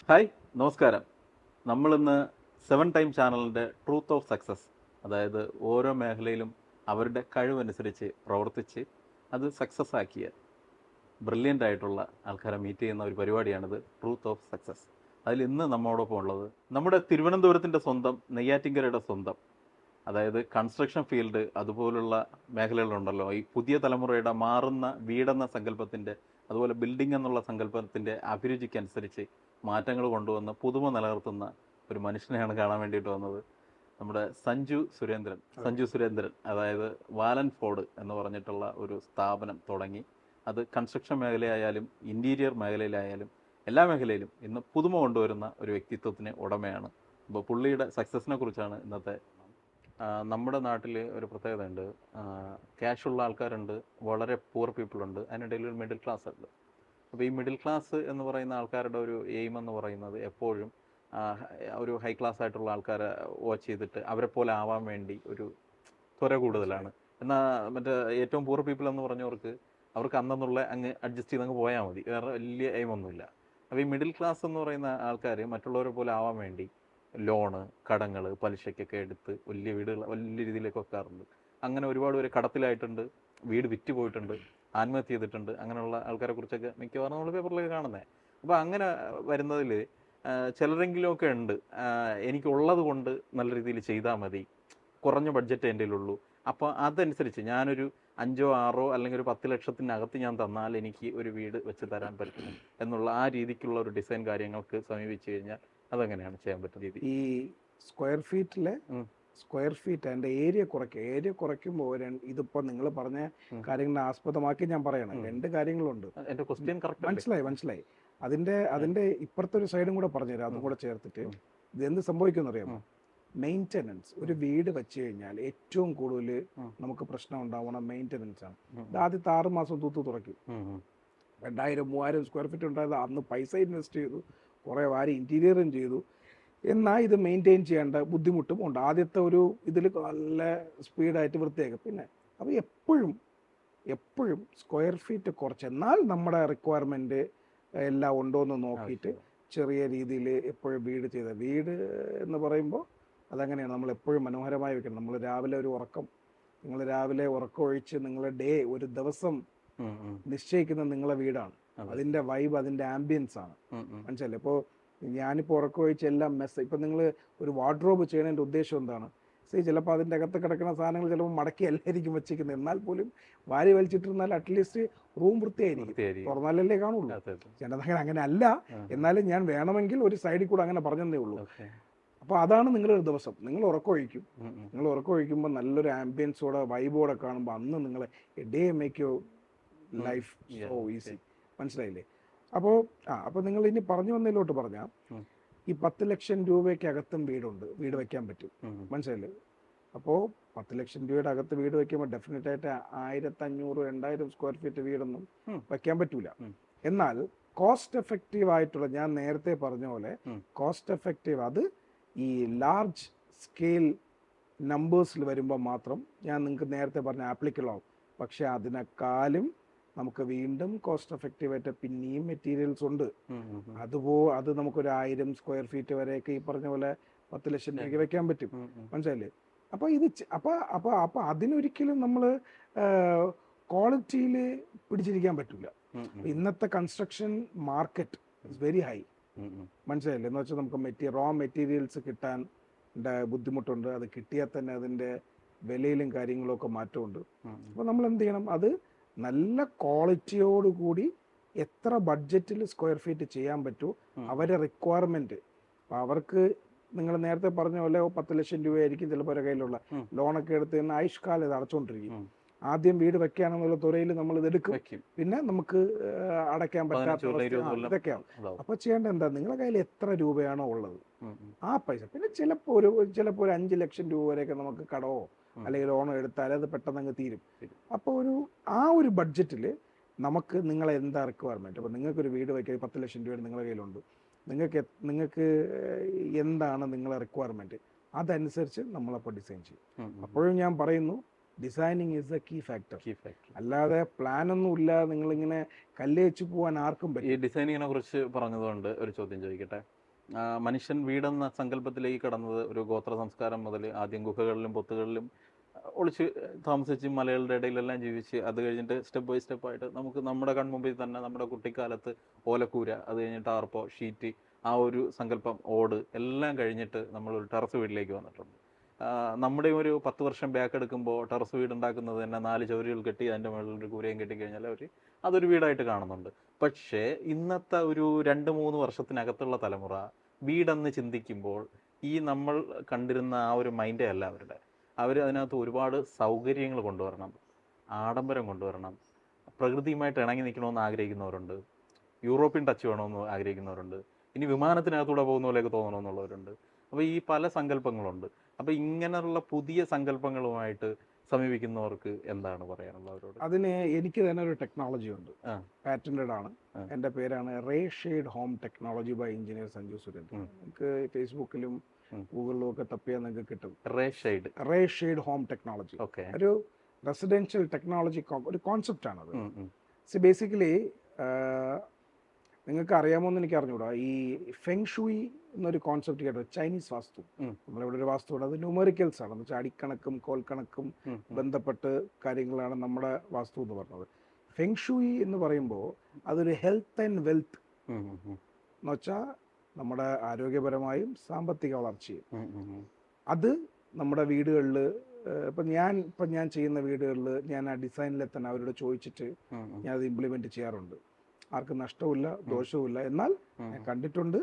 Hi, നമസ്കാരം. നമ്മളിന്ന് 7 time ചാനലിൻ്റെ ട്രൂത്ത് ഓഫ് സക്സസ്, അതായത് ഓരോ മേഖലയിലും അവരുടെ കഴിവനുസരിച്ച് പ്രവർത്തിച്ച് അത് സക്സസ് ആക്കിയ ബ്രില്യൻ്റ് ആയിട്ടുള്ള ആൾക്കാരെ മീറ്റ് ചെയ്യുന്ന ഒരു പരിപാടിയാണിത്, ട്രൂത്ത് ഓഫ് സക്സസ്. അതിൽ ഇന്ന് നമ്മോടൊപ്പം ഉള്ളത് നമ്മുടെ തിരുവനന്തപുരത്തിൻ്റെ സ്വന്തം, നെയ്യാറ്റിൻകരയുടെ സ്വന്തം, അതായത് കൺസ്ട്രക്ഷൻ ഫീൽഡ് അതുപോലുള്ള മേഖലകളുണ്ടല്ലോ, ഈ പുതിയ തലമുറയുടെ മാറുന്ന വീടെന്ന സങ്കല്പത്തിൻ്റെ, അതുപോലെ ബിൽഡിംഗ് എന്നുള്ള സങ്കല്പത്തിൻ്റെ അഭിരുചിക്കനുസരിച്ച് മാറ്റങ്ങൾ കൊണ്ടുവന്ന് പുതുമ നിലനിർത്തുന്ന ഒരു മനുഷ്യനെയാണ് കാണാൻ വേണ്ടിയിട്ട് വന്നത്. നമ്മുടെ സഞ്ജു സുരേന്ദ്രൻ, അതായത് വാലൻ ഫോർഡ് എന്ന് പറഞ്ഞിട്ടുള്ള ഒരു സ്ഥാപനം തുടങ്ങി. അത് കൺസ്ട്രക്ഷൻ മേഖലയായാലും ഇൻറ്റീരിയർ മേഖലയിലായാലും എല്ലാ മേഖലയിലും ഇന്ന് പുതുമ കൊണ്ടുവരുന്ന ഒരു വ്യക്തിത്വത്തിന് ഉടമയാണ്. അപ്പോൾ പുള്ളിയുടെ സക്സസിനെ കുറിച്ചാണ് ഇന്നത്തെ. നമ്മുടെ നാട്ടിൽ ഒരു പ്രത്യേകത ഉണ്ട്. ക്യാഷുള്ള ആൾക്കാരുണ്ട്, വളരെ പൂർ പീപ്പിളുണ്ട്, അതിനിടയിൽ ഒരു മിഡിൽ ക്ലാസ് ഉണ്ട്. അപ്പോൾ ഈ മിഡിൽ ക്ലാസ് എന്ന് പറയുന്ന ആൾക്കാരുടെ ഒരു എയിം എന്ന് പറയുന്നത് എപ്പോഴും ഒരു ഹൈ ക്ലാസ് ആയിട്ടുള്ള ആൾക്കാരെ വാച്ച് ചെയ്തിട്ട് അവരെ പോലെ ആവാൻ വേണ്ടി ഒരു ത്വര കൂടുതലാണ്. എന്നാൽ മറ്റേ ഏറ്റവും പൂർ പീപ്പിൾ എന്ന് പറഞ്ഞവർക്ക് അവർക്ക് അന്നുള്ള അങ്ങ് അഡ്ജസ്റ്റ് ചെയ്ത് അങ്ങ് പോയാൽ മതി, വേറെ വലിയ എയിമൊന്നുമില്ല. അപ്പോൾ ഈ മിഡിൽ ക്ലാസ് എന്ന് പറയുന്ന ആൾക്കാർ മറ്റുള്ളവരെ പോലെ ആവാൻ വേണ്ടി ലോണ്, കടങ്ങൾ, പലിശയ്ക്കൊക്കെ എടുത്ത് വലിയ വീടുകൾ വലിയ രീതിയിലേക്ക് വെക്കാറുണ്ട്. അങ്ങനെ ഒരുപാട് പേര് കടത്തിലായിട്ടുണ്ട്, വീട് വിറ്റ് പോയിട്ടുണ്ട്, ആത്മഹത്യ ചെയ്തിട്ടുണ്ട്. അങ്ങനെയുള്ള ആൾക്കാരെ കുറിച്ചൊക്കെ മിക്കവാറും നമ്മൾ പേപ്പറിലൊക്കെ കാണുന്നത്. അപ്പോൾ അങ്ങനെ വരുന്നതിൽ ചിലരെങ്കിലുമൊക്കെ ഉണ്ട്, എനിക്കുള്ളത് കൊണ്ട് നല്ല രീതിയിൽ ചെയ്താൽ മതി, കുറഞ്ഞ ബഡ്ജറ്റ് എൻ്റെ ഉള്ളൂ, അപ്പോൾ അതനുസരിച്ച് ഞാനൊരു 5 6 അല്ലെങ്കിൽ ഒരു 10 ലക്ഷത്തിനകത്ത് ഞാൻ തന്നാൽ എനിക്ക് ഒരു വീട് വെച്ച് തരാൻ പറ്റും എന്നുള്ള ആ രീതിക്കുള്ള ഒരു ഡിസൈൻ കാര്യങ്ങൾക്ക് സമീപിച്ചു കഴിഞ്ഞാൽ അതെങ്ങനെയാണ് ചെയ്യാൻ പറ്റുന്ന രീതി? ഈ സ്ക്വയർ ഫീറ്റ് അതിന്റെ ഏരിയ കുറയ്ക്കുമ്പോൾ ഇതിപ്പോ നിങ്ങൾ പറഞ്ഞ കാര്യങ്ങളെ ആസ്പദമാക്കി ഞാൻ പറയണം. രണ്ട് കാര്യങ്ങളുണ്ട്. എന്റെ ക്വസ്റ്റ്യൻ കറക്റ്റ് മനസ്സിലായി. അതിന്റെ ഇപ്പുറത്തെ ഒരു സൈഡും കൂടെ പറഞ്ഞുതരാം. അതും കൂടെ ചേർത്തിട്ട് ഇത് എന്ത് സംഭവിക്കും അറിയാമോ? മെയിൻ്റനൻസ്. ഒരു വീട് വെച്ച് കഴിഞ്ഞാൽ ഏറ്റവും കൂടുതൽ നമുക്ക് പ്രശ്നം ഉണ്ടാവണം മെയിൻ്റനൻസ് ആണ്. ഇത് ആദ്യത്തെ 6 മാസം തൂത്ത് തുറയ്ക്കും. 2000-3000 സ്ക്വയർ ഫീറ്റ് ഉണ്ടായത് അന്ന് പൈസ ഇൻവെസ്റ്റ് ചെയ്തു, കുറേ വാരി ഇൻറ്റീരിയറും ചെയ്തു. എന്നാൽ ഇത് മെയിൻറ്റെയിൻ ചെയ്യേണ്ട ബുദ്ധിമുട്ടും ഉണ്ട്. ആദ്യത്തെ ഒരു ഇതിൽ നല്ല സ്പീഡായിട്ട് വൃത്തിയാക്കും. പിന്നെ അപ്പോൾ എപ്പോഴും സ്ക്വയർ ഫീറ്റ് കുറച്ച്, എന്നാൽ നമ്മുടെ റിക്വയർമെൻറ്റ് എല്ലാം ഉണ്ടോ എന്ന് നോക്കിയിട്ട് ചെറിയ രീതിയിൽ എപ്പോഴും വീട് എന്ന് പറയുമ്പോൾ അതങ്ങനെയാണ്. നമ്മൾ എപ്പോഴും മനോഹരമായി വെക്കണം. നിങ്ങൾ രാവിലെ ഉറക്കം ഒഴിച്ച് നിങ്ങളുടെ ഡേ, ഒരു ദിവസം നിശ്ചയിക്കുന്ന നിങ്ങളെ വീടാണ്. അതിൻ്റെ വൈബ്, അതിൻ്റെ ആംബിയൻസ് ആണ്. മനസ്സിലല്ലേ? ഇപ്പോൾ ഞാനിപ്പോൾ ഉറക്കം ഒഴിച്ച് എല്ലാം ഇപ്പം നിങ്ങൾ ഒരു വാർഡ്രോബ് ചെയ്യുന്നതിൻ്റെ ഉദ്ദേശം എന്താണ്? ചിലപ്പോൾ അതിൻ്റെ അകത്ത് കിടക്കുന്ന സാധനങ്ങൾ ചിലപ്പോൾ മടക്കി എല്ലായിരിക്കും വെച്ചിരിക്കുന്നത്. എന്നാൽ പോലും വാരി വലിച്ചിട്ടിരുന്നാൽ അറ്റ്ലീസ്റ്റ് റൂം വൃത്തിയായിരിക്കും. തുറന്നാലല്ലേ കാണുള്ളൂ. ചേട്ടൻ അങ്ങനെ അല്ല, എന്നാലും ഞാൻ വേണമെങ്കിൽ ഒരു സൈഡിൽ കൂടെ അങ്ങനെ പറഞ്ഞതേ ഉള്ളൂ. അപ്പോൾ അതാണ് നിങ്ങളൊരു ദിവസം നിങ്ങൾ ഉറക്കം ഒഴിക്കുമ്പോൾ നല്ലൊരു ആംബിയൻസോടെ വൈബോടെ കാണുമ്പോൾ അന്ന് നിങ്ങൾ day make your life so easy. മനസ്സിലായില്ലേ? അപ്പോൾ നിങ്ങൾ ഇനി പറഞ്ഞു വന്നതിലോട്ട് പറഞ്ഞാൽ ഈ 10 ലക്ഷം രൂപയ്ക്കകത്തും വീട് വെക്കാൻ പറ്റും. മനസ്സിലായില്ലേ? അപ്പോൾ 10 ലക്ഷം രൂപയുടെ അകത്ത് വീട് വെക്കുമ്പോൾ ഡെഫിനറ്റ് ആയിട്ട് 1500-2000 സ്ക്വയർ ഫീറ്റ് വീടൊന്നും വെക്കാൻ പറ്റൂല. എന്നാൽ കോസ്റ്റ് എഫക്റ്റീവ് ആയിട്ടുള്ള, ഞാൻ നേരത്തെ പറഞ്ഞ പോലെ കോസ്റ്റ് എഫക്റ്റീവ്, അത് ഈ ലാർജ് സ്കെയിൽ നമ്പേഴ്സിൽ വരുമ്പോൾ മാത്രം ഞാൻ നിങ്ങൾക്ക് നേരത്തെ പറഞ്ഞ ആപ്ലിക്കബിൾ ആവും. പക്ഷെ അതിനേക്കാളും നമുക്ക് വീണ്ടും കോസ്റ്റ് എഫക്റ്റീവായിട്ട് പിന്നെയും മെറ്റീരിയൽസ് ഉണ്ട്. അത് നമുക്കൊരു 1000 സ്ക്വയർ ഫീറ്റ് വരെയൊക്കെ ഈ പറഞ്ഞ പോലെ 10 ലക്ഷം രൂപയ്ക്ക് വെക്കാൻ പറ്റും. മനസ്സിലായില്ലേ? അപ്പോൾ അതിനൊരിക്കലും നമ്മൾ ക്വാളിറ്റിയിൽ പിടിച്ചിരിക്കാൻ പറ്റില്ല. ഇന്നത്തെ construction market is very high. മനസ്സിലായില്ലേ? എന്ന് വെച്ചാൽ നമുക്ക് റോ മെറ്റീരിയൽസ് കിട്ടാൻ ബുദ്ധിമുട്ടുണ്ട്. അത് കിട്ടിയാൽ തന്നെ അതിൻ്റെ വിലയിലും കാര്യങ്ങളും ഒക്കെ മാറ്റമുണ്ട്. അപ്പോൾ നമ്മൾ എന്ത് ചെയ്യണം? അത് നല്ല ക്വാളിറ്റിയോടുകൂടി എത്ര ബഡ്ജറ്റിൽ സ്ക്വയർ ഫീറ്റ് ചെയ്യാൻ പറ്റുമോ അവരുടെ റിക്വയർമെൻറ്റ്. അപ്പോൾ അവർക്ക് നിങ്ങൾ നേരത്തെ പറഞ്ഞ പോലെ 10 ലക്ഷം രൂപയായിരിക്കും ചിലപ്പോൾ അവരുടെ കയ്യിലുള്ള ലോണൊക്കെ എടുത്ത് തന്നെ ആയുഷ്കാലം ഇത് അടച്ചുകൊണ്ടിരിക്കും. ആദ്യം വീട് വെക്കുകയാണെന്നുള്ള തുറയിൽ നമ്മൾ ഇതെടുക്കും, പിന്നെ നമുക്ക് അടയ്ക്കാൻ പറ്റാത്ത ഇതൊക്കെയാണ്. അപ്പോൾ ചെയ്യേണ്ടത് എന്താ? നിങ്ങളുടെ കയ്യിൽ എത്ര രൂപയാണോ ഉള്ളത് ആ പൈസ, പിന്നെ ചിലപ്പോൾ ഒരു 5 ലക്ഷം രൂപ വരെയൊക്കെ നമുക്ക് കടമോ അല്ലെങ്കിൽ ലോണോ എടുത്താൽ അത് പെട്ടെന്ന് അങ്ങ് തീരും. അപ്പോൾ ഒരു ബഡ്ജറ്റിൽ നമുക്ക് നിങ്ങളെ എന്താ റിക്വയർമെൻറ്റ്? അപ്പോൾ നിങ്ങൾക്കൊരു വീട് വയ്ക്കുക 10 ലക്ഷം രൂപ നിങ്ങളുടെ കയ്യിലുണ്ട്, നിങ്ങൾക്ക് എന്താണ് നിങ്ങളെ റിക്വയർമെൻറ്റ്? അതനുസരിച്ച് നമ്മളപ്പോൾ ഡിസൈൻ ചെയ്യും. അപ്പോഴും ഞാൻ പറയുന്നു, designing is the key factor. Key factor. അല്ലാതെ പ്ലാനൊന്നും ഇല്ല നിങ്ങളിങ്ങനെ കല്ല് വെച്ച് പോകാൻ ആർക്കും ഈ പറ്റും. ഡിസൈനിങ്ങിനെ കുറിച്ച് പറഞ്ഞതുകൊണ്ട് ഒരു ചോദ്യം ചോദിക്കട്ടെ. മനുഷ്യൻ വീടെന്ന സങ്കല്പത്തിലേക്ക് കടന്നത് ഒരു ഗോത്ര സംസ്കാരം മുതൽ ആദ്യം ഗുഹകളിലും പൊത്തുകളിലും ഒളിച്ച് താമസിച്ച് മലകളുടെ ഇടയിലെല്ലാം ജീവിച്ച് അത് കഴിഞ്ഞിട്ട് സ്റ്റെപ്പ് ബൈ സ്റ്റെപ്പായിട്ട് നമുക്ക് നമ്മുടെ കൺമുമ്പിൽ തന്നെ നമ്മുടെ കുട്ടിക്കാലത്ത് ഓലക്കൂര, അത് കഴിഞ്ഞിട്ട് ടാർപ്പോ, ഷീറ്റ്, ആ ഒരു സങ്കല്പം, ഓട് എല്ലാം കഴിഞ്ഞിട്ട് നമ്മളൊരു ടെറസ് വീട്ടിലേക്ക് വന്നിട്ടുണ്ട്. നമ്മുടെ ഒരു 10 വർഷം ബാക്ക് എടുക്കുമ്പോൾ ടെറസ് വീട് ഉണ്ടാക്കുന്നത് തന്നെ 4 ചുവരുകൾ കെട്ടി അതിൻ്റെ മുകളിൽ ഒരു കൂരയും കെട്ടിക്കഴിഞ്ഞാൽ അതൊരു വീടായിട്ട് കാണുന്നുണ്ട്. പക്ഷേ ഇന്നത്തെ ഒരു 2-3 വർഷത്തിനകത്തുള്ള തലമുറ വീടെന്ന് ചിന്തിക്കുമ്പോൾ ഈ നമ്മൾ കണ്ടിരുന്ന ആ ഒരു മൈൻഡേ അല്ല അവരുടെ. അവർ അതിനകത്ത് ഒരുപാട് സൗകര്യങ്ങൾ കൊണ്ടുവരണം, ആഡംബരം കൊണ്ടുവരണം, പ്രകൃതിയുമായിട്ട് ഇണങ്ങി നിൽക്കണമെന്ന് ആഗ്രഹിക്കുന്നവരുണ്ട്, യൂറോപ്യൻ ടച്ച് വേണമെന്ന് ആഗ്രഹിക്കുന്നവരുണ്ട്, ഇനി വിമാനത്തിനകത്തൂടെ പോകുന്ന പോലെയൊക്കെ തോന്നണമെന്നുള്ളവരുണ്ട്. അപ്പോൾ ഈ പല സങ്കല്പങ്ങളുണ്ട്. അപ്പോൾ ഇങ്ങനെയുള്ള പുതിയ സങ്കല്പങ്ങളുമായിട്ട് സമീപിക്കുന്നവർക്ക് എന്താണ് പറയാനുള്ളത് അവരോട്? അതിന് എനിക്ക് തന്നെ ഒരു ടെക്നോളജി ഉണ്ട്, പാറ്റന്റഡ് ആണ്. എൻ്റെ പേരാണ് Ray Shade Home Technology by engineer Sanju Surendran. നിങ്ങൾക്ക് ഫേസ്ബുക്കിലും ഗൂഗിളിലും ഒക്കെ തപ്പിയാൽ നിങ്ങൾക്ക് കിട്ടും. റേ ഷെയ്ഡ് ഹോം ടെക്നോളജി ഒരു റെസിഡൻഷ്യൽ ടെക്നോളജി, ഒരു കോൺസെപ്റ്റ് ആണത്. ബേസിക്കലി നിങ്ങൾക്ക് അറിയാമോന്ന് എനിക്ക് അറിഞ്ഞൂടാ, ഈ ഫെങ് ഷൂയി എന്നൊരു കോൺസെപ്റ്റ് കേട്ടോ, ചൈനീസ് വാസ്തു. നമ്മളിവിടെ ഒരു വാസ്തു ഉണ്ട്, അത് ന്യൂമറിക്കൽസ് ആണ്, എന്ന് വെച്ചാൽ അടിക്കണക്കും കോൽക്കണക്കും ബന്ധപ്പെട്ട് കാര്യങ്ങളാണ് നമ്മുടെ വാസ്തു എന്ന് പറഞ്ഞത്. ഫെങ് ഷൂയി എന്ന് പറയുമ്പോൾ അതൊരു ഹെൽത്ത് ആൻഡ് വെൽത്ത് എന്ന് വെച്ചാൽ നമ്മുടെ ആരോഗ്യപരമായും സാമ്പത്തിക വളർച്ചയും. അത് നമ്മുടെ വീടുകളിൽ ഇപ്പം ഞാൻ ചെയ്യുന്ന വീടുകളിൽ ഞാൻ ആ ഡിസൈനിലെ തന്നെ അവരോട് ചോദിച്ചിട്ട് ഞാൻ അത് ഇംപ്ലിമെന്റ് ചെയ്യാറുണ്ട്. ആർക്കും നഷ്ടവുമില്ല ദോഷവുമില്ല, എന്നാൽ ഞാൻ കണ്ടിട്ടുണ്ട്,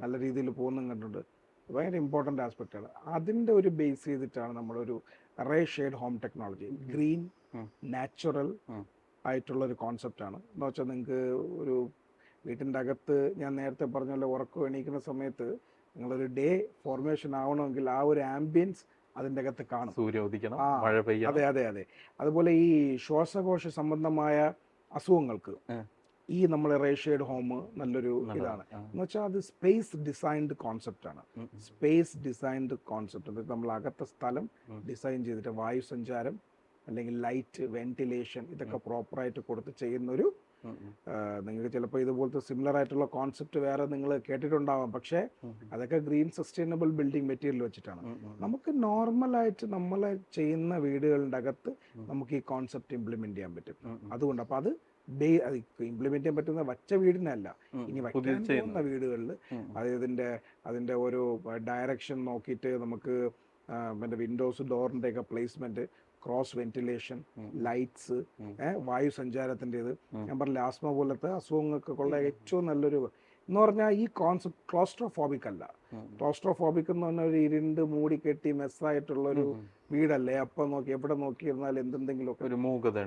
നല്ല രീതിയിൽ പോകുന്നതും കണ്ടിട്ടുണ്ട്. ഭയങ്കര ഇമ്പോർട്ടൻ്റ് ആസ്പെക്റ്റാണ്. അതിൻ്റെ ഒരു ബേസ് ചെയ്തിട്ടാണ് നമ്മളൊരു Ray Shade Home Technology, green natural ആയിട്ടുള്ളൊരു കോൺസെപ്റ്റാണ്. എന്ന് വെച്ചാൽ നിങ്ങൾക്ക് ഒരു വീട്ടിൻ്റെ അകത്ത് ഞാൻ നേരത്തെ പറഞ്ഞ പോലെ ഉറക്കം എണീക്കുന്ന സമയത്ത് നിങ്ങളൊരു ഡേ ഫോർമേഷൻ ആവണമെങ്കിൽ ആ ഒരു ആംബിയൻസ് അതിൻ്റെ അകത്ത് കാണും. അതെ അതെ അതെ. അതുപോലെ ഈ ശ്വാസകോശ സംബന്ധമായ അസുഖങ്ങൾക്ക് ഈ നമ്മൾ റേ ഷെയ്ഡ് ഹോം നല്ലൊരു ഇതാണ്. എന്ന് വെച്ചാൽ അത് സ്പേസ് ഡിസൈൻഡ് കോൺസെപ്റ്റ് ആണ്. സ്പേസ് ഡിസൈൻഡ് കോൺസെപ്റ്റ്, നമ്മൾ അകത്തെ സ്ഥലം ഡിസൈൻ ചെയ്തിട്ട് വായു സഞ്ചാരം അല്ലെങ്കിൽ ലൈറ്റ്, വെന്റിലേഷൻ ഇതൊക്കെ പ്രോപ്പറായിട്ട് കൊടുത്ത് ചെയ്യുന്നൊരു, നിങ്ങൾക്ക് ചിലപ്പോൾ ഇതുപോലത്തെ സിമിലർ ആയിട്ടുള്ള കോൺസെപ്റ്റ് വേറെ നിങ്ങൾ കേട്ടിട്ടുണ്ടാവാം, പക്ഷേ അതൊക്കെ ഗ്രീൻ സസ്റ്റൈനബിൾ ബിൽഡിംഗ് മെറ്റീരിയൽ വെച്ചിട്ടാണ്. നമുക്ക് നോർമലായിട്ട് നമ്മൾ ചെയ്യുന്ന വീടുകളുടെ അകത്ത് നമുക്ക് ഈ കോൺസെപ്റ്റ് ഇംപ്ലിമെന്റ് ചെയ്യാൻ പറ്റും. അതുകൊണ്ട് അപ്പോൾ അത് ഇംപ്ലിമെന്റ് ചെയ്യാൻ പറ്റുന്ന വച്ച വീടിനല്ല, ഇനി വയ്ക്കാൻ പോകുന്ന വീടുകളിൽ അതിന്റെ ഒരു ഡയറക്ഷൻ നോക്കിയിട്ട് നമുക്ക് വിൻഡോസ് ഡോറിന്റെ ഒക്കെ പ്ലേസ്മെന്റ്, ക്രോസ് വെന്റിലേഷൻ, ലൈറ്റ്സ്, വായു സഞ്ചാരത്തിൻ്റെത്, ഞാൻ പറഞ്ഞില്ല ആസ്മ പോലത്തെ അസുഖങ്ങൾക്കൊള്ള ഏറ്റവും നല്ലൊരു എന്ന് പറഞ്ഞാൽ ഈ കോൺസെപ്റ്റ് ക്ലോസ്ട്രോഫോബിക് അല്ല. ക്ലോസ്ട്രോഫോബിക് എന്ന് പറഞ്ഞാൽ ഒരു ഇരുണ്ട് മൂടി കെട്ടി മെസ്സായിട്ടുള്ള ഒരു വീടല്ലേ, അപ്പം നോക്കി എവിടെ നോക്കിയിരുന്നാൽ എന്തെങ്കിലും ഒക്കെ ഒരു മൂകത.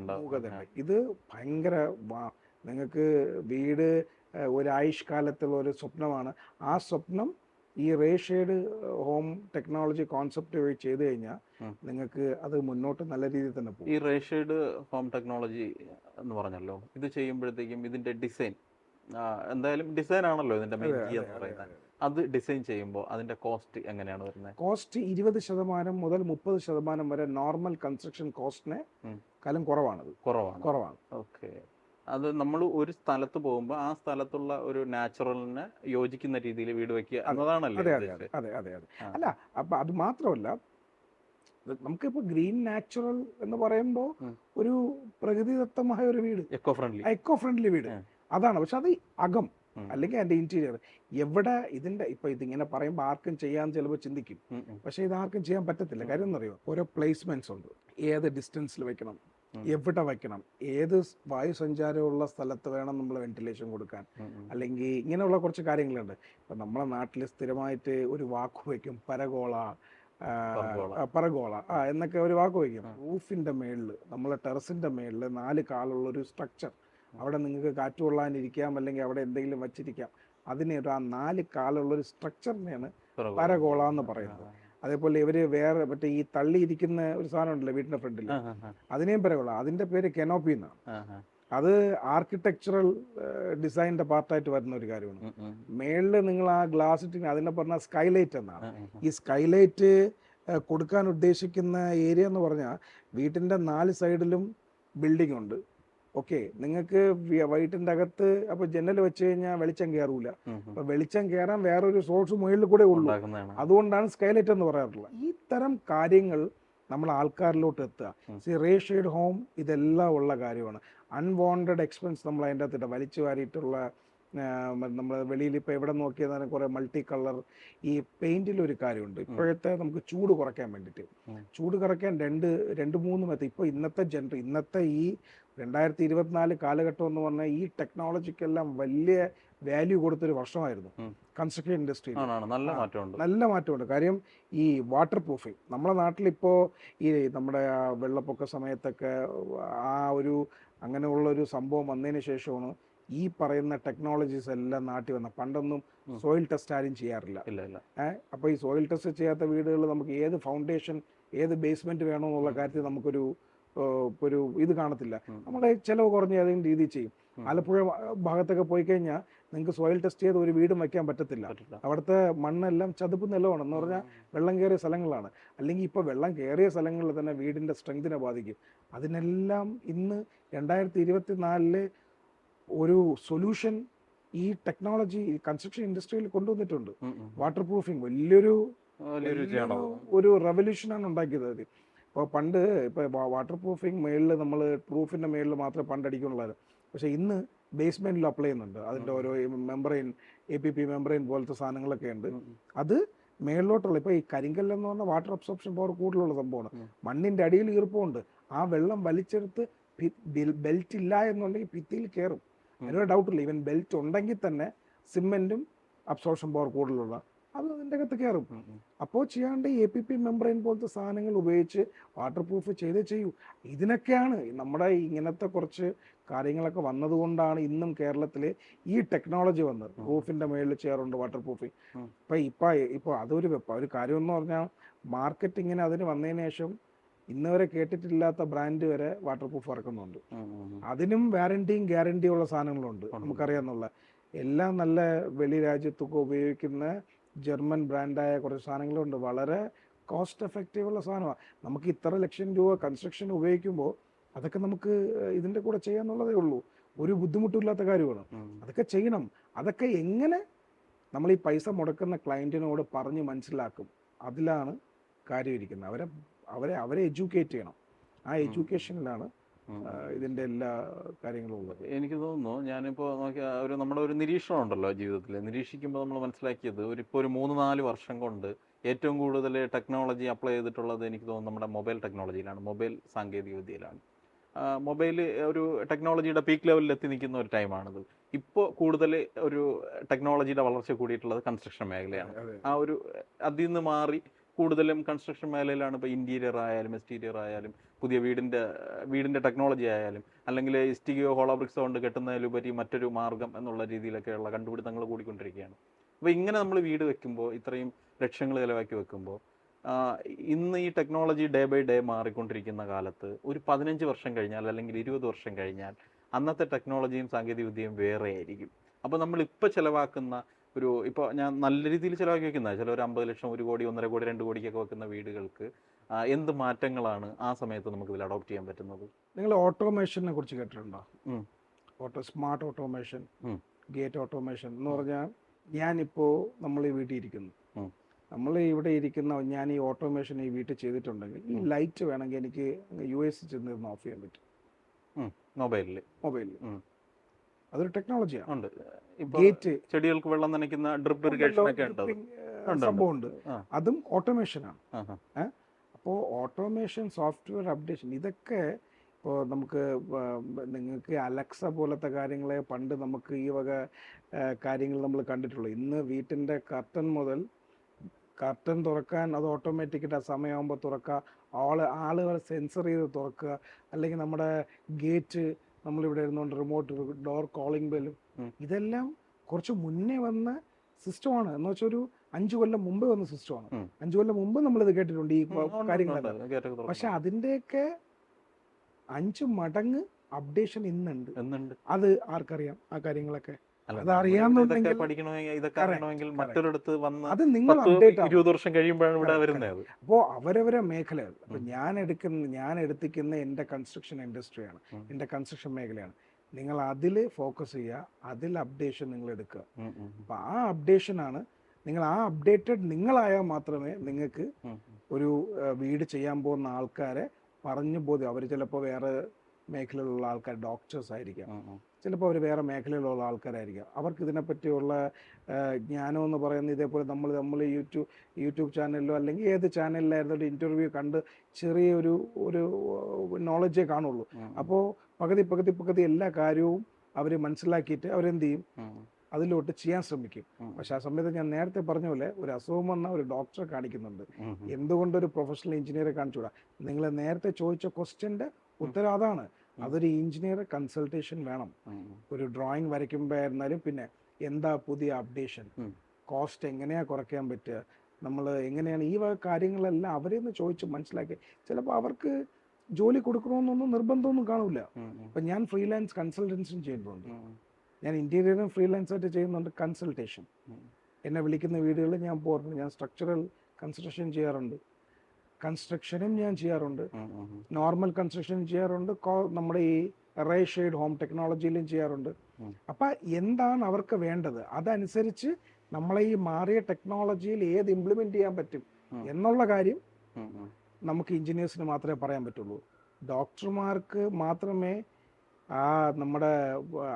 ഇത് ഭയങ്കര നിങ്ങൾക്ക് വീട് ഒരു ആയുഷ്കാലത്തുള്ള ഒരു സ്വപ്നമാണ്. ആ സ്വപ്നം ഈ Ray Shade Home Technology concept വഴി ചെയ്തു കഴിഞ്ഞാൽ നിങ്ങൾക്ക് അത് മുന്നോട്ട് നല്ല രീതിയിൽ തന്നെ പോകും. ഈ റേ ഷെയ്ഡ് ഹോം ടെക്നോളജി എന്ന് പറഞ്ഞല്ലോ, ഇത് ചെയ്യുമ്പോഴത്തേക്കും ഇതിന്റെ ഡിസൈൻ, എന്തായാലും ഡിസൈൻ ആണല്ലോ ഇതിന്റെ മെയിൻ കീ എന്ന് പറയുന്നത്. അത് ഡിസൈൻ ചെയ്യുമ്പോൾ അതിന്റെ കോസ്റ്റ് എങ്ങനെയാണ് വരുന്നത്? കോസ്റ്റ് 20% മുതൽ 30% വരെ നോർമൽ കൺസ്ട്രക്ഷൻ കോസ്റ്റിനെ കാലം കുറവാണ്. ഓക്കെ. അത് നമ്മൾ ഒരു സ്ഥലത്ത് പോകുമ്പോൾ ആ സ്ഥലത്തുള്ള ഒരു നാച്ചുറലിനെ യോജിക്കുന്ന രീതിയിൽ വീട് വെക്കുക എന്നതാണല്ലോ. അതെ. അല്ല, അപ്പൊ അത് മാത്രമല്ല, നമുക്കിപ്പോ ഗ്രീൻ നാച്ചുറൽ എന്ന് പറയുമ്പോൾ ഒരു പ്രകൃതിദത്തമായ ഒരു വീട്, എക്കോ ഫ്രണ്ട്ലി വീട് അതാണ്. പക്ഷെ അത് അകം അല്ലെങ്കിൽ അതിന്റെ ഇന്റീരിയർ എവിടെ ഇതിങ്ങനെ പറയുമ്പോൾ ആർക്കും ചെയ്യാൻ ചിലപ്പോൾ ചിന്തിക്കും, പക്ഷെ ഇത് ആർക്കും ചെയ്യാൻ പറ്റത്തില്ല. കാര്യം എന്നറിയോ, ഓരോ പ്ലേസ്മെന്റ്സ് ഉണ്ട്. ഏത് ഡിസ്റ്റൻസിൽ വെക്കണം, എവിടെ വെക്കണം, ഏത് വായു സഞ്ചാരമുള്ള സ്ഥലത്ത് വേണം നമ്മൾ വെന്റിലേഷൻ കൊടുക്കാൻ, അല്ലെങ്കിൽ ഇങ്ങനെയുള്ള കുറച്ച് കാര്യങ്ങളുണ്ട്. ഇപ്പൊ നമ്മളെ നാട്ടിൽ സ്ഥിരമായിട്ട് ഒരു വാക്ക് വയ്ക്കും, പരഗോള എന്നൊക്കെ ഒരു വാക്ക് വയ്ക്കും. റൂഫിന്റെ മേളിൽ, നമ്മളെ ടെറസിന്റെ മേളിൽ 4 കാലുള്ള ഒരു സ്ട്രക്ചർ, അവിടെ നിങ്ങൾക്ക് കാറ്റ് കൊള്ളാനിരിക്കാം, അല്ലെങ്കിൽ അവിടെ എന്തെങ്കിലും വച്ചിരിക്കാം. അതിനെ ആ 4 കാലുള്ള ഒരു സ്ട്രക്ചറിനെയാണ് പരഗോള എന്ന് പറയുന്നത്. അതേപോലെ ഇവര് വേറെ മറ്റേ ഈ തള്ളിയിരിക്കുന്ന ഒരു സാധനം ഉണ്ടല്ലോ വീടിന്റെ ഫ്രണ്ടിൽ, അതിനെയും പരഗോള. അതിന്റെ പേര് കെനോപ്പി എന്നാണ്. അത് ആർക്കിടെക്ചറൽ ഡിസൈനിന്റെ പാർട്ടായിട്ട് വരുന്ന ഒരു കാര്യമാണ്. മേളില് നിങ്ങൾ ആ ഗ്ലാസ് ഇട്ടിന് അതിനെ പറഞ്ഞ സ്കൈലൈറ്റ് എന്നാണ്. ഈ സ്കൈലൈറ്റ് കൊടുക്കാൻ ഉദ്ദേശിക്കുന്ന ഏരിയ എന്ന് പറഞ്ഞാൽ വീട്ടിൻ്റെ 4 സൈഡിലും ബിൽഡിംഗ് ഉണ്ട്. ഓക്കെ, നിങ്ങൾക്ക് വീട്ടിൻ്റെ അകത്ത് അപ്പോൾ ജനൽ വെച്ച് കഴിഞ്ഞാൽ വെളിച്ചം കയറൂല. അപ്പോൾ വെളിച്ചം കയറാൻ വേറൊരു സോഴ്സ് മുകളിൽ കൂടെ ഉള്ളൂ. അതുകൊണ്ടാണ് സ്കൈലൈറ്റ് എന്ന് പറയാറുള്ളത്. ഈ തരം കാര്യങ്ങൾ നമ്മൾ ആൾക്കാരിലോട്ട് എത്തുക. റേഷ്യേഡ് ഹോം ഇതെല്ലാം ഉള്ള കാര്യമാണ്. അൺവാണ്ടഡ് എക്സ്പെൻസ് നമ്മൾ അതിൻ്റെ അകത്തിട്ട് വലിച്ചു വാരിയിട്ടുള്ള നമ്മൾ വെളിയിൽ ഇപ്പോൾ എവിടെ നോക്കിയാലും കുറേ മൾട്ടി കളർ ഈ പെയിൻറ്റിലൊരു കാര്യമുണ്ട്. ഇപ്പോഴത്തെ നമുക്ക് ചൂട് കുറയ്ക്കാൻ വേണ്ടിയിട്ട് ചൂട് കുറയ്ക്കാൻ രണ്ട് മൂന്ന് മെത്തേഡ്. ഇപ്പോൾ ഇന്നത്തെ ഈ 2024 കാലഘട്ടം എന്ന് പറഞ്ഞാൽ ഈ ടെക്നോളജിക്കെല്ലാം വലിയ വാല്യൂ കൊടുത്തൊരു വർഷമായിരുന്നു കൺസ്ട്രക്ഷൻ ഇൻഡസ്ട്രിയിൽ. നല്ല മാറ്റമുണ്ട്. കാര്യം ഈ വാട്ടർ പ്രൂഫിങ് നമ്മുടെ നാട്ടിലിപ്പോൾ ഈ നമ്മുടെ വെള്ളപ്പൊക്ക സമയത്തൊക്കെ അങ്ങനെയുള്ളൊരു സംഭവം വന്നതിന് ശേഷമാണ് ഈ പറയുന്ന ടെക്നോളജീസ് എല്ലാം നാട്ടിൽ വന്ന. പണ്ടൊന്നും സോയിൽ ടെസ്റ്റ് ആരും ചെയ്യാറില്ല. അപ്പോൾ ഈ സോയിൽ ടെസ്റ്റ് ചെയ്യാത്ത വീടുകൾ നമുക്ക് ഏത് ഫൗണ്ടേഷൻ ഏത് ബേസ്മെന്റ് വേണമെന്നുള്ള കാര്യത്തിൽ നമുക്കൊരു ഇത് കാണത്തില്ല. നമ്മളെ ചിലവ് കുറഞ്ഞ ഏതെങ്കിലും രീതിയിൽ ചെയ്യും. ആലപ്പുഴ ഭാഗത്തൊക്കെ പോയി കഴിഞ്ഞാൽ നിങ്ങൾക്ക് സോയിൽ ടെസ്റ്റ് ചെയ്ത് ഒരു വീടും വയ്ക്കാൻ പറ്റത്തില്ല. അവിടുത്തെ മണ്ണെല്ലാം ചതുപ്പ് നിലമാണ് എന്ന് പറഞ്ഞാൽ വെള്ളം കയറിയ സ്ഥലങ്ങളാണ്. അല്ലെങ്കിൽ ഇപ്പോൾ വെള്ളം കയറിയ സ്ഥലങ്ങളിൽ തന്നെ വീടിൻ്റെ സ്ട്രെങ്തിനെ ബാധിക്കും. അതിനെല്ലാം ഇന്ന് 2024 ഒരു സൊല്യൂഷൻ ഈ ടെക്നോളജി കൺസ്ട്രക്ഷൻ ഇൻഡസ്ട്രിയിൽ കൊണ്ടുവന്നിട്ടുണ്ട്. വാട്ടർ പ്രൂഫിങ് വലിയൊരു റെവല്യൂഷനാണ് ഉണ്ടാക്കിയത്. ഇപ്പോൾ പണ്ട് വാട്ടർ പ്രൂഫിങ് മേളിൽ നമ്മൾ പ്രൂഫിൻ്റെ മേളിൽ മാത്രമേ പണ്ട് അടിക്കുന്നുള്ളൂ. പക്ഷേ ഇന്ന് ബേസ്മെൻറ്റിൽ അപ്ലൈ ചെയ്യുന്നുണ്ട്. അതിൻ്റെ ഓരോ മെമ്പറൈൻ APP മെമ്പറൈൻ പോലത്തെ സാധനങ്ങളൊക്കെ ഉണ്ട്. അത് മേളിലോട്ടുള്ള ഇപ്പോൾ ഈ കരിങ്കല്ലെന്ന് പറഞ്ഞാൽ വാട്ടർ അബ്സോർപ്ഷൻ പവർ കൂടുതലുള്ള സംഭവമാണ്. മണ്ണിൻ്റെ അടിയിൽ ഈർപ്പമുണ്ട്. ആ വെള്ളം വലിച്ചെടുത്ത് ബെൽറ്റ് ഇല്ല എന്നുണ്ടെങ്കിൽ ഭിത്തിയിൽ കയറും. അതിനൊരു ഡൗട്ടില്ല. ഈവൻ ബെൽറ്റ് ഉണ്ടെങ്കിൽ തന്നെ സിമെൻറ്റും അബ്സോർപ്ഷൻ പവർ കൂടുതലുള്ള അത് അതിൻ്റെ അകത്ത് കയറും. അപ്പോൾ ചെയ്യാണ്ട് APP മെമ്പറൈൻ പോലത്തെ സാധനങ്ങൾ ഉപയോഗിച്ച് വാട്ടർ പ്രൂഫ് ചെയ്യൂ. ഇതിനൊക്കെയാണ് നമ്മുടെ ഇങ്ങനത്തെ കുറച്ച് കാര്യങ്ങളൊക്കെ വന്നതുകൊണ്ടാണ് ഇന്നും കേരളത്തിൽ ഈ ടെക്നോളജി വന്നത്. റൂഫിൻ്റെ മുകളിൽ ചെയ്യാറുണ്ട് വാട്ടർ പ്രൂഫിങ്. ഇപ്പോൾ ഒരു കാര്യം എന്ന് പറഞ്ഞാൽ മാർക്കറ്റിങ്ങിന് അതിന് വന്നതിന് ശേഷം ഇന്നുവരെ കേട്ടിട്ടില്ലാത്ത ബ്രാൻഡ് വരെ വാട്ടർ പ്രൂഫ് ഇറക്കുന്നുണ്ട്. അതിനും വാറണ്ടിയും ഗ്യാരണ്ടിയും ഉള്ള സാധനങ്ങളുണ്ട്. നമുക്കറിയാന്നുള്ള എല്ലാം നല്ല വെളി രാജ്യത്തൊക്കെ ഉപയോഗിക്കുന്ന ജർമ്മൻ ബ്രാൻഡായ കുറച്ച് സാധനങ്ങളുണ്ട്. വളരെ കോസ്റ്റ് എഫക്റ്റീവ് ഉള്ള സാധനമാണ്. നമുക്ക് ഇത്ര ലക്ഷം രൂപ കൺസ്ട്രക്ഷൻ ഉപയോഗിക്കുമ്പോൾ അതൊക്കെ നമുക്ക് ഇതിൻ്റെ കൂടെ ചെയ്യാന്നുള്ളതേ ഉള്ളൂ. ഒരു ബുദ്ധിമുട്ടില്ലാത്ത കാര്യമാണ്. അതൊക്കെ ചെയ്യണം. അതൊക്കെ എങ്ങനെ നമ്മൾ ഈ പൈസ മുടക്കുന്ന ക്ലയൻറ്റിനോട് പറഞ്ഞ് മനസ്സിലാക്കും, അതിലാണ് കാര്യം ഇരിക്കുന്നത്. അവരെ എഡ്യൂക്കേറ്റ് ചെയ്യണം. ആ എഡ്യൂക്കേഷനിലാണ് ഇതിൻ്റെ എല്ലാ കാര്യങ്ങളും ഉള്ളത്. എനിക്ക് തോന്നുന്നു ഞാനിപ്പോൾ നോക്കിയ നമ്മുടെ ഒരു നിരീക്ഷണം ഉണ്ടല്ലോ ജീവിതത്തിൽ. നിരീക്ഷിക്കുമ്പോൾ നമ്മൾ മനസ്സിലാക്കിയത് ഇപ്പോൾ ഒരു 3-4 വർഷം കൊണ്ട് ഏറ്റവും കൂടുതൽ ടെക്നോളജി അപ്ലൈ ചെയ്തിട്ടുള്ളത് എനിക്ക് തോന്നുന്നു നമ്മുടെ മൊബൈൽ ടെക്നോളജിയിലാണ്, മൊബൈൽ സാങ്കേതിക വിദ്യയിലാണ്. മൊബൈൽ ഒരു ടെക്നോളജിയുടെ പീക്ക് ലെവലിൽ എത്തി നിൽക്കുന്ന ഒരു ടൈമാണിത്. ഇപ്പോൾ കൂടുതൽ ഒരു ടെക്നോളജിയുടെ വളർച്ച കൂടിയിട്ടുള്ളത് കൺസ്ട്രക്ഷൻ മേഖലയാണ്. അതിൽ നിന്ന് മാറി കൂടുതലും കൺസ്ട്രക്ഷൻ മേഖലയിലാണ്. ഇപ്പോൾ ഇൻറ്റീരിയർ ആയാലും എക്സ്റ്റീരിയർ ആയാലും പുതിയ വീടിൻ്റെ ടെക്നോളജി ആയാലും അല്ലെങ്കിൽ ഇഷ്ടികയോ ഹോളോബ്രിക്സോ കൊണ്ട് കെട്ടുന്നതിലുപരി മറ്റൊരു മാർഗം എന്നുള്ള രീതിയിലൊക്കെയുള്ള കണ്ടുപിടുത്തങ്ങൾ കൂടിക്കൊണ്ടിരിക്കുകയാണ്. അപ്പോൾ ഇങ്ങനെ നമ്മൾ വീട് വെക്കുമ്പോൾ, ഇത്രയും ലക്ഷങ്ങൾ ചിലവാക്കി വെക്കുമ്പോൾ, ഇന്ന് ഈ ടെക്നോളജി ഡേ ബൈ ഡേ മാറിക്കൊണ്ടിരിക്കുന്ന കാലത്ത് ഒരു 15 വർഷം കഴിഞ്ഞാൽ അല്ലെങ്കിൽ 20 വർഷം കഴിഞ്ഞാൽ അന്നത്തെ ടെക്നോളജിയും സാങ്കേതിക വിദ്യയും വേറെ ആയിരിക്കും. അപ്പോൾ നമ്മളിപ്പോൾ ചിലവാക്കുന്ന ഇപ്പോൾ ഞാൻ നല്ല രീതിയിൽ ചിലവാക്കി വെക്കുന്നത് ചില ഒരു 50 ലക്ഷം, 1 കോടി, 1.5 കോടി, 2 കോടിക്കൊക്കെ വെക്കുന്ന വീടുകൾക്ക് എന്ത് മാറ്റങ്ങളാണ് ആ സമയത്ത് നമുക്ക് ഇതിൽ അഡോപ്റ്റ് ചെയ്യാൻ പറ്റുന്നത്? നിങ്ങൾ ഓട്ടോമേഷനെ കുറിച്ച് കേട്ടിട്ടുണ്ടോ? സ്മാർട്ട് ഓട്ടോമേഷൻ, ഗേറ്റ് ഓട്ടോമേഷൻ എന്ന് പറഞ്ഞാൽ ഞാനിപ്പോൾ നമ്മൾ ഈ വീട്ടിൽ ഇരിക്കുന്നു. നമ്മൾ ഇവിടെ ഇരിക്കുന്ന ഞാൻ ഈ ഓട്ടോമേഷൻ ഈ വീട്ടിൽ ചെയ്തിട്ടുണ്ടെങ്കിൽ ഈ ലൈറ്റ് വേണമെങ്കിൽ എനിക്ക് US ചെന്നിരുന്ന് ഓഫ് ചെയ്യാൻ പറ്റും മൊബൈലിൽ. അതൊരു ടെക്നോളജിയാണ്. ഗേറ്റ്, ചെടികൾക്ക് വെള്ളം നനയ്ക്കുന്ന ഡ്രിപ്പ് ഇറിഗേഷൻ ഒക്കെ സംഭവമുണ്ട്. അതും ഓട്ടോമേഷനാണ്. അപ്പോൾ ഓട്ടോമേഷൻ, സോഫ്റ്റ്വെയർ അപ്ഡേഷൻ, ഇതൊക്കെ ഇപ്പോൾ നിങ്ങൾക്ക് അലക്സ പോലത്തെ കാര്യങ്ങളെ പണ്ട് നമുക്ക് ഈ വക കാര്യങ്ങൾ നമ്മൾ കണ്ടിട്ടുള്ളൂ. ഇന്ന് വീട്ടിൻ്റെ കർട്ടൻ തുറക്കാൻ അത് ഓട്ടോമാറ്റിക്കായിട്ട് ആ സമയമാകുമ്പോൾ തുറക്കുക, ആളുകൾ സെൻസർ ചെയ്ത് തുറക്കുക. അല്ലെങ്കിൽ നമ്മുടെ ഗേറ്റ് നമ്മളിവിടെ ഇരുന്നുകൊണ്ട് റിമോട്ട് ഡോർ കോളിംഗ് ബെല്ലും, ഇതെല്ലാം കുറച്ച് മുന്നേ വന്ന സിസ്റ്റമാണ്. എന്ന് വെച്ചാൽ ഒരു 5 കൊല്ലം മുമ്പ് വന്ന സിസ്റ്റമാണ്. 5 കൊല്ലം മുമ്പ് നമ്മളിത് കേട്ടിട്ടുണ്ട് ഈ കാര്യങ്ങളൊക്കെ. പക്ഷെ അതിൻ്റെയൊക്കെ 5 മടങ്ങ് അപ്ഡേഷൻ ഇന്നുണ്ട്. അത് ആർക്കറിയാം? ആ കാര്യങ്ങളൊക്കെ അല്ല, അത് നമ്മളിവിടെ ഇതൊക്കെ അറിയാമെന്നുണ്ടെങ്കിൽ പഠിക്കണമെങ്കിൽ, ഇതൊക്കെ correct, അറിയണമെങ്കിൽ correct. മറ്റൊരിടത്ത് വന്ന് അത് നിങ്ങൾ 10 അപ്ഡേറ്റ് 20 വർഷം കഴിയുമ്പോഴാണ് ഇവിടെ Correct, വരുന്നത്. അപ്പോൾ അവരവരെ മേഖലകൾ ഇപ്പം ഞാൻ എടുത്തിക്കുന്ന എൻ്റെ കൺസ്ട്രക്ഷൻ ഇൻഡസ്ട്രിയാണ്, എൻ്റെ കൺസ്ട്രക്ഷൻ മേഖലയാണ്. നിങ്ങൾ അതിൽ ഫോക്കസ് ചെയ്യുക, അതിൽ അപ്ഡേഷൻ നിങ്ങൾ എടുക്കുക. അപ്പോൾ ആ അപ്ഡേഷനാണ് നിങ്ങൾ ആ അപ്ഡേറ്റഡ് നിങ്ങളായാൽ മാത്രമേ നിങ്ങൾക്ക് ഒരു വീട് ചെയ്യാൻ പോകുന്ന ആൾക്കാരെ പറഞ്ഞു ബോധ്യം. അവർ ചിലപ്പോൾ വേറെ മേഖലയിലുള്ള ആൾക്കാർ, ഡോക്ടേഴ്സ് ആയിരിക്കാം, ചിലപ്പോൾ അവർ വേറെ മേഖലയിലുള്ള ആൾക്കാരായിരിക്കാം. അവർക്ക് ഇതിനെപ്പറ്റിയുള്ള ജ്ഞാനം എന്ന് പറയുന്നത് ഇതേപോലെ നമ്മൾ യൂട്യൂബ് ചാനലിലോ അല്ലെങ്കിൽ ഏത് ചാനലിലായിരുന്നു ഒരു ഇൻ്റർവ്യൂ കണ്ട് ചെറിയൊരു ഒരു നോളജേ കാണുള്ളൂ. അപ്പോൾ പകുതി എല്ലാ കാര്യവും അവർ മനസ്സിലാക്കിയിട്ട് അവരെന്ത് ചെയ്യും, അതിലോട്ട് ചെയ്യാൻ ശ്രമിക്കും. പക്ഷെ ആ സമയത്ത് ഞാൻ നേരത്തെ പറഞ്ഞ പോലെ ഒരു അസുഖം വന്ന ഒരു ഡോക്ടറെ കാണിക്കുന്നുണ്ട്, എന്തുകൊണ്ടൊരു പ്രൊഫഷണൽ എഞ്ചിനീയറെ കാണിച്ചുകൂടാ? നിങ്ങൾ നേരത്തെ ചോദിച്ച ക്വസ്റ്റ്യൻ്റെ ഉത്തരം അതാണ്. അതൊരു എഞ്ചിനീയർ കൺസൾട്ടേഷൻ വേണം. ഒരു ഡ്രോയിങ് വരയ്ക്കുമ്പോഴായിരുന്നാലും പിന്നെ എന്താ പുതിയ അപ്ഡേഷൻ, കോസ്റ്റ് എങ്ങനെയാണ് കുറയ്ക്കാൻ പറ്റുക, നമ്മൾ എങ്ങനെയാണ് ഈ കാര്യങ്ങളെല്ലാം അവരിൽ നിന്ന് ചോദിച്ച് മനസ്സിലാക്കി. ചിലപ്പോൾ അവർക്ക് ജോലി കൊടുക്കണമെന്നൊന്നും നിർബന്ധമൊന്നും കാണില്ല. ഇപ്പം ഞാൻ ഫ്രീലാൻസ് കൺസൾട്ടൻസും ചെയ്യുന്നുണ്ട്, ഞാൻ ഇൻറ്റീരിയറും ഫ്രീലാൻസ് ആയിട്ട് ചെയ്യുന്നുണ്ട്, കൺസൾട്ടേഷൻ. എന്നെ വിളിക്കുന്ന വീടുകളിൽ ഞാൻ പോകാറുണ്ട്. ഞാൻ സ്ട്രക്ചറൽ കൺസ്ട്രക്ഷൻ ചെയ്യാറുണ്ട്, കൺസ്ട്രക്ഷനും ഞാൻ ചെയ്യാറുണ്ട്, നോർമൽ കൺസ്ട്രക്ഷനും ചെയ്യാറുണ്ട്, നമ്മുടെ ഈ റേ ഷെയ്ഡ് ഹോം ടെക്നോളജിയിലും ചെയ്യാറുണ്ട്. അപ്പം എന്താണ് അവർക്ക് വേണ്ടത്, അതനുസരിച്ച് നമ്മളെ ഈ മാറിയ ടെക്നോളജിയിൽ ഏത് ഇംപ്ലിമെൻറ്റ് ചെയ്യാൻ പറ്റും എന്നുള്ള കാര്യം നമുക്ക് എഞ്ചിനീയേഴ്സിന് മാത്രമേ പറയാൻ പറ്റുള്ളൂ. ഡോക്ടർമാർക്ക് മാത്രമേ ആ നമ്മുടെ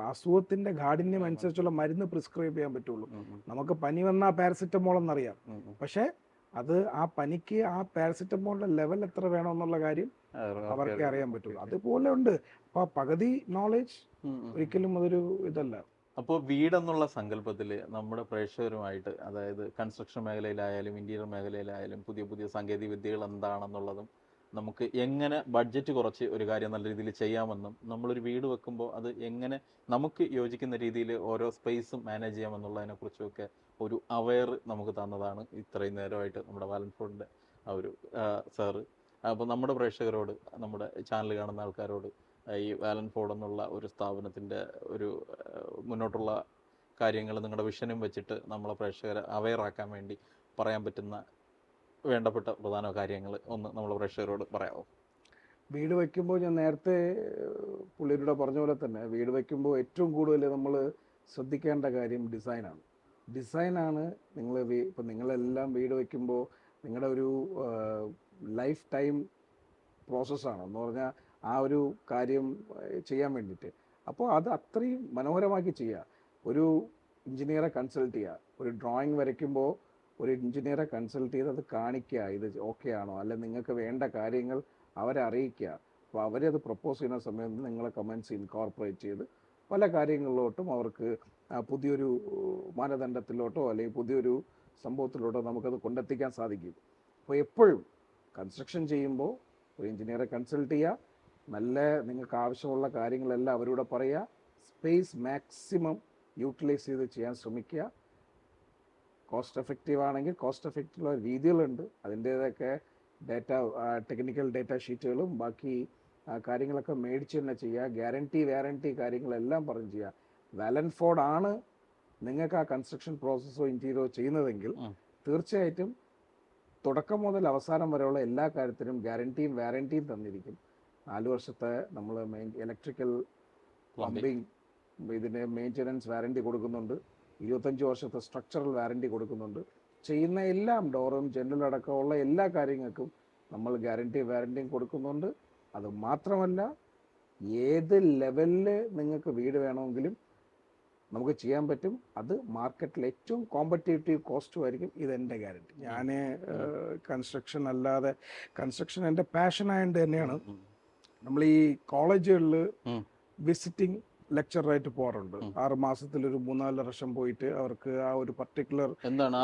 അസുഖത്തിൻ്റെ കാഠിന്യം അനുസരിച്ചുള്ള മരുന്ന് പ്രിസ്ക്രൈബ് ചെയ്യാൻ പറ്റുള്ളൂ. നമുക്ക് പനി വന്നാൽ പാരസിറ്റമോൾ എന്നറിയാം, പക്ഷേ അത് ആ പനിക്ക് ആ പാരസിറ്റമോളിൻ്റെ ലെവൽ എത്ര വേണമെന്നുള്ള കാര്യം അവർക്ക് അറിയാൻ പറ്റുള്ളൂ. അതുപോലെ ഉണ്ട്. അപ്പോൾ പകുതി നോളേജ് ഒരിക്കലും അതൊരു ഇതല്ല. അപ്പോൾ വീടെന്നുള്ള സങ്കല്പത്തിൽ നമ്മുടെ പ്രേക്ഷകരുമായിട്ട്, അതായത് കൺസ്ട്രക്ഷൻ മേഖലയിലായാലും ഇൻറ്റീരിയർ മേഖലയിലായാലും പുതിയ പുതിയ സാങ്കേതിക വിദ്യകൾ എന്താണെന്നുള്ളതും, നമുക്ക് എങ്ങനെ ബഡ്ജറ്റ് കുറച്ച് ഒരു കാര്യം നല്ല രീതിയിൽ ചെയ്യാമെന്നും, നമ്മളൊരു വീട് വെക്കുമ്പോൾ അത് എങ്ങനെ നമുക്ക് യോജിക്കുന്ന രീതിയിൽ ഓരോ സ്പേസും മാനേജ് ചെയ്യാമെന്നുള്ളതിനെക്കുറിച്ചുമൊക്കെ ഒരു അവെയർ നമുക്ക് തന്നതാണ് ഇത്രയും നേരമായിട്ട് നമ്മുടെ വാലൻഫോർഡിൻ്റെ ആ ഒരു സാറ്. അപ്പോൾ നമ്മുടെ പ്രേക്ഷകരോട്, നമ്മുടെ ചാനൽ കാണുന്ന ആൾക്കാരോട് ഈ വാലൻഫോർഡ് എന്നുള്ള ഒരു സ്ഥാപനത്തിൻ്റെ ഒരു മുന്നോട്ടുള്ള കാര്യങ്ങൾ, നിങ്ങളുടെ വിഷനും വെച്ചിട്ട് നമ്മളെ പ്രേക്ഷകരെ അവെയറാക്കാൻ വേണ്ടി പറയാൻ പറ്റുന്ന വേണ്ടപ്പെട്ട പ്രധാന കാര്യങ്ങൾ ഒന്ന് നമ്മൾ പ്രേക്ഷകരോട് പറയാമോ? വീട് വയ്ക്കുമ്പോൾ ഞാൻ നേരത്തെ പുള്ളിയുടെ പറഞ്ഞ പോലെ തന്നെ, വീട് വയ്ക്കുമ്പോൾ ഏറ്റവും കൂടുതൽ നമ്മൾ ശ്രദ്ധിക്കേണ്ട കാര്യം ഡിസൈനാണ്. ഡിസൈനാണ് ഇപ്പം നിങ്ങളെല്ലാം വീട് വയ്ക്കുമ്പോൾ നിങ്ങളുടെ ഒരു ലൈഫ് ടൈം പ്രോസസ്സാണ് എന്ന് പറഞ്ഞാൽ ആ ഒരു കാര്യം ചെയ്യാൻ വേണ്ടിയിട്ട്. അപ്പോൾ അത് അത്രയും മനോഹരമാക്കി ചെയ്യുക. ഒരു എഞ്ചിനീയറെ കൺസൾട്ട് ചെയ്യുക, ഒരു ഡ്രോയിങ് വരയ്ക്കുമ്പോൾ ഒരു എഞ്ചിനീയറെ കൺസൾട്ട് ചെയ്ത് അത് കാണിക്കുക, ഇത് ഓക്കെ ആണോ, അല്ലെങ്കിൽ നിങ്ങൾക്ക് വേണ്ട കാര്യങ്ങൾ അവരെ അറിയിക്കുക. അപ്പോൾ അവരത് പ്രപ്പോസ് ചെയ്യുന്ന സമയത്ത് നിങ്ങളെ കമൻസ് ഇൻകോർപ്പറേറ്റ് ചെയ്ത് പല കാര്യങ്ങളിലോട്ടും അവർക്ക് പുതിയൊരു മാനദണ്ഡത്തിലോട്ടോ അല്ലെങ്കിൽ പുതിയൊരു സംഭവത്തിലോട്ടോ നമുക്കത് കൊണ്ടെത്തിക്കാൻ സാധിക്കും. അപ്പോൾ എപ്പോഴും കൺസ്ട്രക്ഷൻ ചെയ്യുമ്പോൾ ഒരു എഞ്ചിനീയറെ കൺസൾട്ട് ചെയ്യുക, നല്ല നിങ്ങൾക്ക് ആവശ്യമുള്ള കാര്യങ്ങളെല്ലാം അവരോട് പറയുക, സ്പേസ് മാക്സിമം യൂട്ടിലൈസ് ചെയ്ത് ചെയ്യാൻ ശ്രമിക്കുക. കോസ്റ്റ് എഫക്റ്റീവ് ആണെങ്കിൽ കോസ്റ്റ് എഫക്റ്റീവ് രീതികളുണ്ട്, അതിൻ്റേതൊക്കെ ടെക്നിക്കൽ ഡേറ്റ ഷീറ്റുകളും ബാക്കി കാര്യങ്ങളൊക്കെ മേടിച്ച് തന്നെ ചെയ്യുക. വാറൻറ്റി കാര്യങ്ങളെല്ലാം പറഞ്ഞ് ചെയ്യുക. വാലൻഫോർഡ് ആണ് നിങ്ങൾക്ക് ആ കൺസ്ട്രക്ഷൻ പ്രോസസ്സോ ഇൻറ്റീരിയറോ ചെയ്യുന്നതെങ്കിൽ തീർച്ചയായിട്ടും തുടക്കം മുതൽ അവസാനം വരെയുള്ള എല്ലാ കാര്യത്തിനും ഗ്യാരൻറ്റിയും വാറൻറ്റിയും തന്നിരിക്കും. 4 വർഷത്തെ നമ്മൾ ഇലക്ട്രിക്കൽ പ്ലംബിംഗ് ഇതിൻ്റെ മെയിൻ്റനൻസ് വാറൻറ്റി കൊടുക്കുന്നുണ്ട്, 25 വർഷത്തെ സ്ട്രക്ചറൽ വാറൻറ്റി കൊടുക്കുന്നുണ്ട്. ചെയ്യുന്ന എല്ലാം ഡോറും ജനലും അടക്കമുള്ള എല്ലാ കാര്യങ്ങൾക്കും നമ്മൾ വാറൻറ്റിയും കൊടുക്കുന്നുണ്ട്. അത് മാത്രമല്ല, ഏത് ലെവലിൽ നിങ്ങൾക്ക് വീട് വേണമെങ്കിലും നമുക്ക് ചെയ്യാൻ പറ്റും. അത് മാർക്കറ്റിൽ ഏറ്റവും കോമ്പറ്റേറ്റീവ് കോസ്റ്റും ആയിരിക്കും. ഇതെൻ്റെ ഗ്യാരൻറ്റി. ഞാൻ കൺസ്ട്രക്ഷൻ അല്ലാതെ, കൺസ്ട്രക്ഷൻ എൻ്റെ പാഷനായതുകൊണ്ട് തന്നെയാണ് നമ്മൾ ഈ കോളേജുകളിൽ വിസിറ്റിംഗ് ലെക്ചറായിട്ട് പോകാറുണ്ട്. 6 മാസത്തിൽ ഒരു 3-4 വർഷം പോയിട്ട് അവർക്ക് ആ ഒരു പർട്ടിക്കുലർ എന്താണ്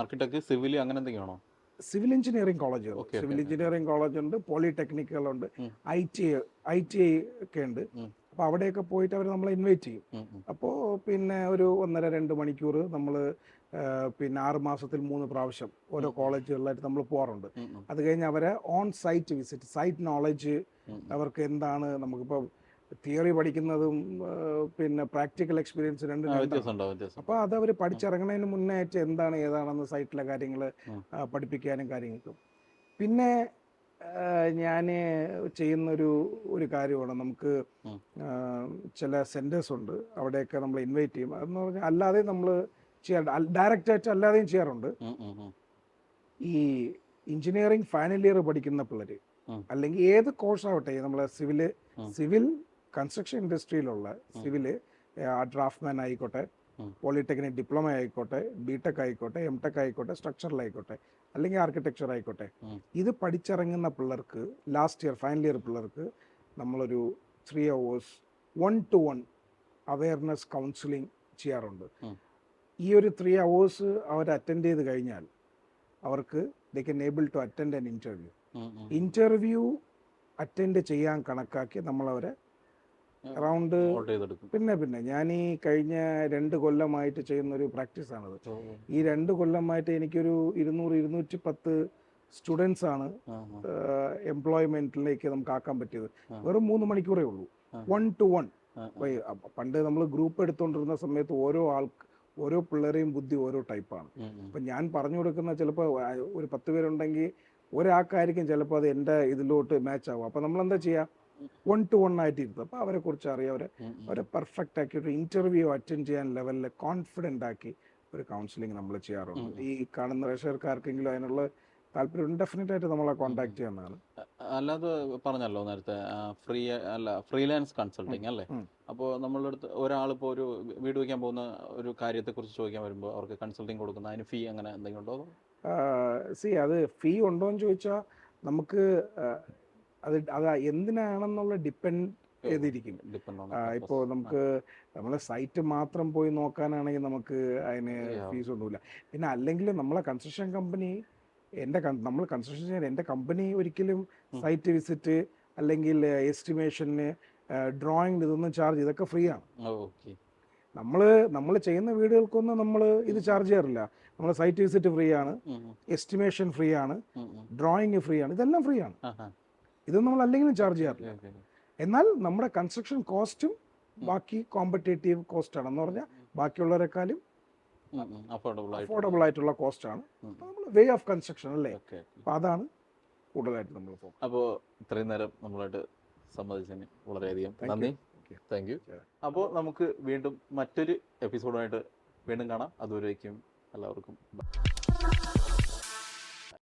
ആർക്കിടെക്ട് സിവിൽ അങ്ങനെ എന്തെങ്കിലാണോ? സിവിൽ എഞ്ചിനീയറിംഗ് കോളേജുകൾ, സിവിൽ എഞ്ചിനീയറിംഗ് കോളേജ് ഉണ്ട്, പോളിടെക്നിക്കുകളുണ്ട്, IT ഒക്കെ ഉണ്ട്. അപ്പോൾ അവിടെയൊക്കെ പോയിട്ട് അവർ നമ്മളെ ഇൻവൈറ്റ് ചെയ്യും. അപ്പോൾ പിന്നെ ഒരു 1.5-2 മണിക്കൂർ നമ്മൾ പിന്നെ 6 മാസത്തിൽ 3 പ്രാവശ്യം ഓരോ കോളേജുകളിലായിട്ട് നമ്മൾ പോകാറുണ്ട്. അത് കഴിഞ്ഞ് അവരെ on site visit, site knowledge അവർക്ക് എന്താണ്, നമുക്കിപ്പോൾ തിയറി പഠിക്കുന്നതും പിന്നെ പ്രാക്ടിക്കൽ എക്സ്പീരിയൻസ് രണ്ടും രണ്ടാണ്. വ്യത്യാസം ഉണ്ടാവും, വ്യത്യാസം അപ്പോൾ അത് അവർ പഠിച്ചിറങ്ങുന്നതിന് മുന്നേ ആയിട്ട് എന്താണ് ഏതാണെന്ന് സൈറ്റിലെ കാര്യങ്ങൾ ഉം. പഠിപ്പിക്കാനും കാര്യങ്ങൾക്കും. പിന്നെ ഞാൻ ചെയ്യുന്നൊരു കാര്യമാണ്, നമുക്ക് ഉം. ചില സെൻറ്റേഴ്സ് ഉണ്ട്, അവിടെയൊക്കെ നമ്മൾ ഇൻവൈറ്റ് ചെയ്യും. അതെന്ന് പറഞ്ഞാൽ അല്ലാതെ നമ്മൾ ചെയ്യാറുണ്ട്, ഡയറക്റ്റായിട്ട് അല്ലാതെയും ചെയ്യാറുണ്ട്. ഉം, ഉം, ഉം. ഈ എഞ്ചിനീയറിംഗ് ഫൈനൽ ഇയർ പഠിക്കുന്ന പിള്ളേർ, ഉം. അല്ലെങ്കിൽ ഏത് കോഴ്സ് ആവട്ടെ, നമ്മളെ ഉം. സിവിൽ കൺസ്ട്രക്ഷൻ ഇൻഡസ്ട്രിയിലുള്ള സിവില് ഡ്രാഫ്റ്റ്മാൻ ആയിക്കോട്ടെ, ഉം. പോളിടെക്നിക് ഡിപ്ലോമ ആയിക്കോട്ടെ, ബിടെക് ആയിക്കോട്ടെ, എംടെക് ആയിക്കോട്ടെ, സ്ട്രക്ചറലായിക്കോട്ടെ, അല്ലെങ്കിൽ ആർക്കിടെക്ചർ ആയിക്കോട്ടെ, ഉം. ഇത് പഠിച്ചിറങ്ങുന്ന പിള്ളേർക്ക് ലാസ്റ്റ് ഇയർ ഫൈനൽ ഇയർ പിള്ളേർക്ക് നമ്മളൊരു 3 hours 1-to-1 അവയർനെസ് കൗൺസിലിംഗ് ചെയ്യാറുണ്ട്. ഉം. ഈ ഒരു 3 hours അവർ അറ്റൻഡ് ചെയ്ത് കഴിഞ്ഞാൽ അവർക്ക് they can able to attend an interview. ഉം, ഉം. ഇൻ്റർവ്യൂ അറ്റൻഡ് ചെയ്യാൻ കണക്കാക്കി നമ്മളവരെ അറൗണ്ട് Hold ചെയ്തെടുക്കും. പിന്നെ ഞാൻ ഈ കഴിഞ്ഞ 2 കൊല്ലമായിട്ട് ചെയ്യുന്നൊരു പ്രാക്ടീസാണത്. ഓ. ഈ 2 കൊല്ലമായിട്ട് എനിക്കൊരു 200-210 സ്റ്റുഡൻസ് ആണ് ആ, ആ. എംപ്ലോയ്മെന്റിലേക്ക് നമുക്ക് ആക്കാൻ പറ്റിയത്. ആ. വെറും 3 മണിക്കൂറേ ഉള്ളൂ, ആ. 1-to-1. ആ, ആ. പണ്ട് നമ്മൾ ഗ്രൂപ്പ് എടുത്തുകൊണ്ടിരുന്ന സമയത്ത് ഓരോ പിള്ളേരെയും ബുദ്ധി ഓരോ ടൈപ്പാണ്. ഉം, ഉം. അപ്പം ഞാൻ പറഞ്ഞു കൊടുക്കുന്ന ചിലപ്പോൾ ഒരു 10 പേരുണ്ടെങ്കിൽ ഒരാൾക്കായിരിക്കും ചിലപ്പോൾ അത് എൻ്റെ ഇതിലോട്ട് മാച്ച് ആവും. അപ്പോൾ നമ്മൾ എന്താ ചെയ്യുക, 1-to-1 ആയിട്ട് ഇരുത്തും. അപ്പോൾ അവരെ കുറിച്ച് അറിയാം, ഉം, ഉം. അവരെ പെർഫെക്റ്റ് ആക്കി ഒരു ഇൻ്റർവ്യൂ അറ്റൻഡ് ചെയ്യാൻ ലെവലിൽ കോൺഫിഡൻ്റ് ആക്കി ഒരു കൗൺസിലിംഗ് നമ്മൾ ചെയ്യാറുണ്ട്. ഈ കാണുന്ന പ്രേക്ഷകർക്കാർക്കെങ്കിലും അതിനുള്ള താല്പര്യം ഡെഫിനറ്റ് ആയിട്ട് നമ്മളെ കോൺടാക്ട് ചെയ്യാവുന്നതാണ്. അല്ലാതെ പറഞ്ഞല്ലോ നേരത്തെ ഫ്രീലാൻസ് കൺസൾട്ടിങ് അല്ലേ? അപ്പോൾ നമ്മളുടെ അടുത്ത് ഒരാളിപ്പോൾ ഒരു വീട് വയ്ക്കാൻ പോകുന്ന ഒരു കാര്യത്തെക്കുറിച്ച് ചോദിക്കാൻ വരുമ്പോൾ അവർക്ക് കൺസൾട്ടിങ് കൊടുക്കുന്ന അതിന് ഫീ അങ്ങനെ എന്തെങ്കിലും ഉണ്ടോ? അത് ഫീ ഉണ്ടോ എന്ന് ചോദിച്ചാൽ നമുക്ക് അത് എന്തിനാണെന്നുള്ള ഡിപ്പെൻഡ് ചെയ്തിരിക്കും. ഇപ്പോൾ നമുക്ക് നമ്മളെ സൈറ്റ് മാത്രം പോയി നോക്കാനാണെങ്കിൽ നമുക്ക് അതിന് ഫീസ് ഒന്നുമില്ല. പിന്നെ അല്ലെങ്കിൽ നമ്മളെ കൺസ്ട്രക്ഷൻ കമ്പനി നമ്മൾ കൺസ്ട്രക്ഷൻ ചെയ്യാൻ എൻ്റെ കമ്പനി ഒരിക്കലും സൈറ്റ് വിസിറ്റ് അല്ലെങ്കിൽ എസ്റ്റിമേഷന് ഡ്രോയിങ് ഇതൊന്നും ചാർജ്, ഇതൊക്കെ ഫ്രീ ആണ്. നമ്മൾ ചെയ്യുന്ന വീടുകൾക്കൊന്നും നമ്മൾ ഇത് ചാർജ് ചെയ്യാറില്ല. നമ്മൾ സൈറ്റ് വിസിറ്റ് ഫ്രീ ആണ്, എസ്റ്റിമേഷൻ ഫ്രീ ആണ്, ഡ്രോയിങ് ഫ്രീ ആണ്, ഇതെല്ലാം ഫ്രീ ആണ്. ഇതൊന്നും നമ്മൾ അല്ലെങ്കിലും ചാർജ് ചെയ്യാറില്ല. എന്നാൽ നമ്മുടെ കൺസ്ട്രക്ഷൻ കോസ്റ്റും ബാക്കി കോമ്പറ്റേറ്റീവ് കോസ്റ്റ് ആണെന്ന് പറഞ്ഞാൽ ബാക്കിയുള്ളവരെക്കാളും അഫോർഡബിൾ ആയിട്ടുള്ള കോസ്റ്റ് ആണ്. നമ്മൾ വേ ഓഫ് കൺസ്ട്രക്ഷൻ അല്ലേ, അപ്പോൾ അതാണ് കൂടുതലായിട്ട് നമ്മൾ പോകുന്നത്. അപ്പോൾ ഇത്രയും നേരം നമ്മളായിട്ട് സംബന്ധിച്ചതിന് വളരെയധികം നന്ദി. Thank you. അപ്പോൾ നമുക്ക് വീണ്ടും മറ്റൊരു എപ്പിസോഡുമായിട്ട് വീണ്ടും കാണാം. അതുവരേക്കും എല്ലാവർക്കും ബൈ.